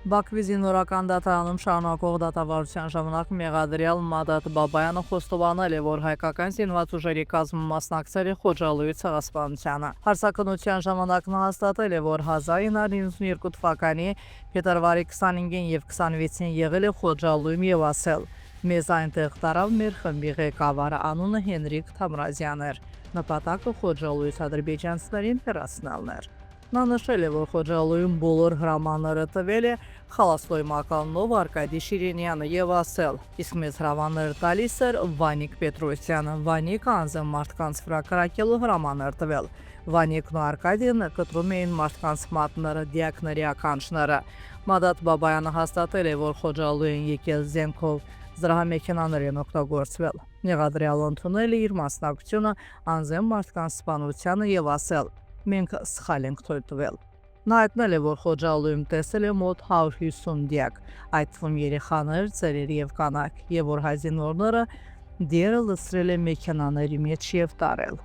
Բաքվի զինվորական դատարանում շարունակող դատավարության ժամանակ մեղադրյալ Մադաթ Բաբայանը խոստովանել է, որ հայկական զինված ուժերի կազմում մասնակցել է Խոջալույի ցեղասպանությանը։ Հարցաքննության ժամանակ նա հաստատել է, որ 1992 թվականի փետրվարի 25-ին եւ 26-ին եղել է Խոջալույում եւ ասել. «Մեզ այնտեղ տարավ մեր խմբի ղեկավարը, անունը Հենրիկ Թամրազյան էր։ Նպատակը Խոջալույից ադրբեջանցիներին հեռացնելն էր»։ Նա նշել է, որ Խոջալույում բոլոր հրամանները տվել է Խալաստոյի մականունով Արկադի Շիրինյանը եւ ասել. «Իսկ մեզ հրամաններ տալիս էր Վանիկ Պետրոսյանը, Վանիկը անձամբ մարդկանց վրա կրակելու հրամաններ տվել։ Վանիկն ու Արկադին կտրում էին մարդկանց մատները, դիակների ականջները»։ Մադաթ Բաբայանը հաստատել է, որ Խոջալույ են եկել զենքով, զրահամեքենաներ են օգտագործվել։ Մեղադրյալը ընդունել է իր մասնակցությունը անձամբ մարդկանց սպանությանը եւ ասել. «Մենք սխալ ենք թույլ տվել»։ Նա հայտնել է, որ Խոջալույում տեսել է մոտ 150 դիակ, այդ թվում երեխաներ, ծերեր եւ կանայք, եւ որ հայ զինվորները դիերը լցրել է մեքենաների մեջ եւ տարել։